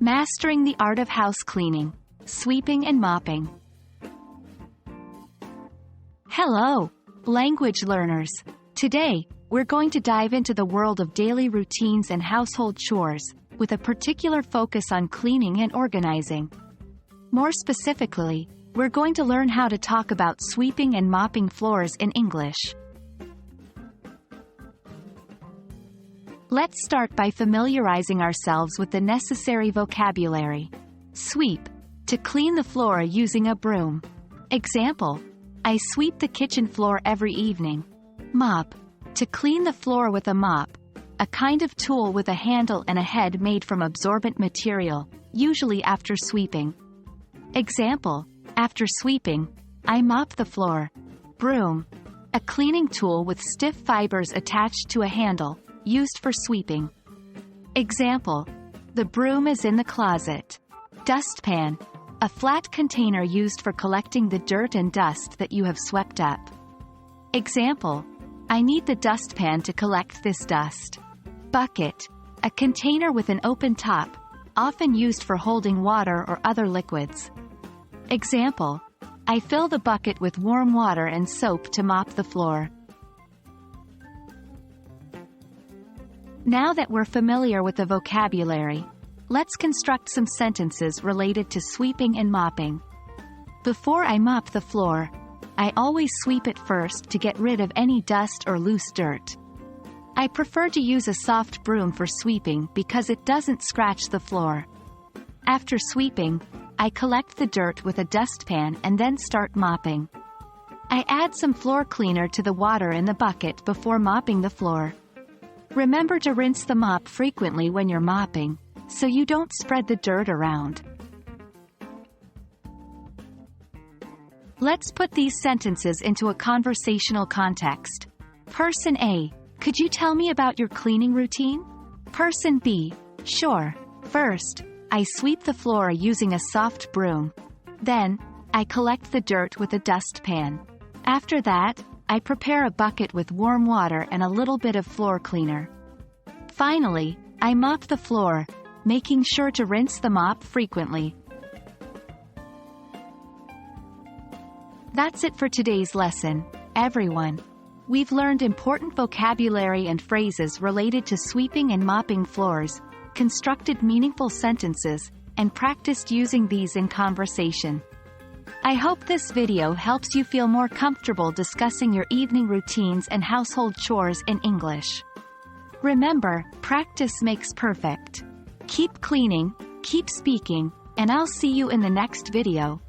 Mastering the art of house cleaning, sweeping and mopping. Hello, language learners. Today, we're going to dive into the world of daily routines and household chores, with a particular focus on cleaning and organizing. More specifically, we're going to learn how to talk about sweeping and mopping floors in English. Let's start by familiarizing ourselves with the necessary vocabulary. Sweep, to clean the floor using a broom. Example, I sweep the kitchen floor every evening. Mop, to clean the floor with a mop, a kind of tool with a handle and a head made from absorbent material, usually after sweeping. Example, after sweeping, I mop the floor. Broom, a cleaning tool with stiff fibers attached to a handle, used for sweeping. Example, the broom is in the closet. Dustpan, a flat container used for collecting the dirt and dust that you have swept up. Example, I need the dustpan to collect this dust. Bucket, a container with an open top, often used for holding water or other liquids. Example, I fill the bucket with warm water and soap to mop the floor. Now that we're familiar with the vocabulary, let's construct some sentences related to sweeping and mopping. Before I mop the floor, I always sweep it first to get rid of any dust or loose dirt. I prefer to use a soft broom for sweeping because it doesn't scratch the floor. After sweeping, I collect the dirt with a dustpan and then start mopping. I add some floor cleaner to the water in the bucket before mopping the floor. Remember to rinse the mop frequently when you're mopping, so you don't spread the dirt around. Let's put these sentences into a conversational context. Person A, could you tell me about your cleaning routine? Person B, sure. First, I sweep the floor using a soft broom. Then, I collect the dirt with a dustpan. After that, I prepare a bucket with warm water and a little bit of floor cleaner. Finally, I mop the floor, making sure to rinse the mop frequently. That's it for today's lesson, everyone. We've learned important vocabulary and phrases related to sweeping and mopping floors, constructed meaningful sentences, and practiced using these in conversation. I hope this video helps you feel more comfortable discussing your evening routines and household chores in English. Remember, practice makes perfect. Keep cleaning, keep speaking, and I'll see you in the next video.